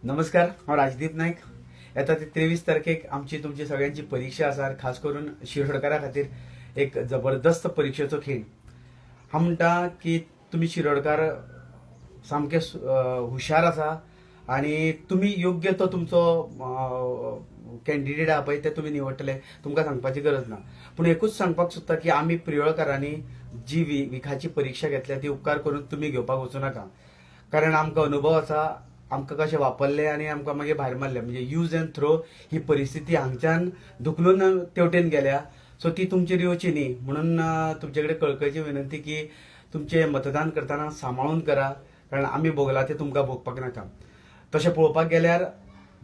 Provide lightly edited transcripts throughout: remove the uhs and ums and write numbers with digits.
नमस्कार, हांव राजदीप नायक. येता ती 23 तारखेक आमची तुमची सगळ्यांची परीक्षा आसा. खास करून शिरोडकारा खातीर एक जबरदस्त परीक्षेचो खीण. हांव म्हणटा की तुमी शिरोडकार सामके हुशार आसा आणि तुम्ही योग्य तो तुमचो कॅन्डिडेट आहा पळय ते तुमी निवडटले, तुमकां सांगपाची गरज ना. पूण एकूच सांगपाक सोदता की आमी प्रियोळकारांनी जी विखाची परीक्षा घेतल्या ती उपकार करून तुमी घेवपाक वचूं नाका. कारण आमकां अनुभव आसा, आमकां कशें वापरले आनी आमकां मागीर भायर मारले. म्हणजे यूज एंड थ्रो ही परिस्थिती हांगच्यान धुकलून तेवटेन गेल्या. सो ती तुमचेर येवची न्ही म्हणून तुमचे कडेन कळकळीची विनंती की तुमचे मतदान करतना सांबाळून करा. कारण आमी भोगला ते तुमकां भोगपाक नाका. तशें पळोवपाक गेल्यार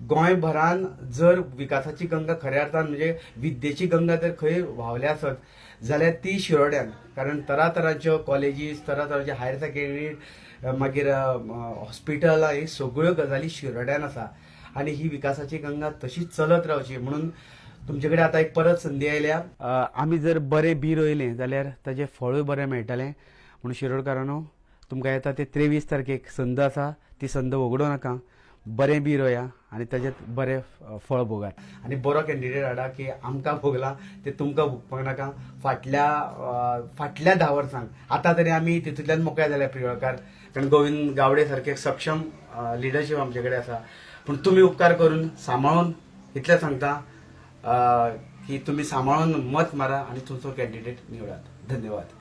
गोंयभरान जर विकासाची गंगा खऱ्या अर्थान म्हणजे विद्येची गंगा जर खंय व्हांवल्या आसत जाल्यार ती शिरोड्यान. कारण तरातरांच्यो कॉलेजीस, तरातरांचे हायर सेकंडरी, मागीर हॉस्पिटलां, ही सगळ्यो गजाली शिरोड्यान आसा. आनी ही विकासाची गंगा तशीच चलत रावची म्हणून तुमचे कडेन आतां एक परत संदी आयल्या. आमी जर बरें बी रोयलें जाल्यार ताजें फळूय बरें मेळटलें. म्हणून शिरोडकारांनो, तुमकां येता ते 23 तारखेक संद आसा, ती संद वगडूं नाका. बरें बी रोया आनी ताजें बरें फळ भोगात. आनी बरो कॅन्डिडेट हाडा की आमकां भोगला ते तुमकां भोगपाक नाका. फाटल्या 10 वर्सांक आतां तरी आमी तितूंतल्यान मोकळे जाल्या प्रियोळकार. कारण गोविंद गावडे सारखे सक्षम लिडरशीप आमचे कडेन आसा. पूण तुमी उपकार करून सांबाळून इतलें सांगता की तुमी सांबाळून मत मारा आनी तुमचो कॅन्डिडेट निवडात. धन्यवाद.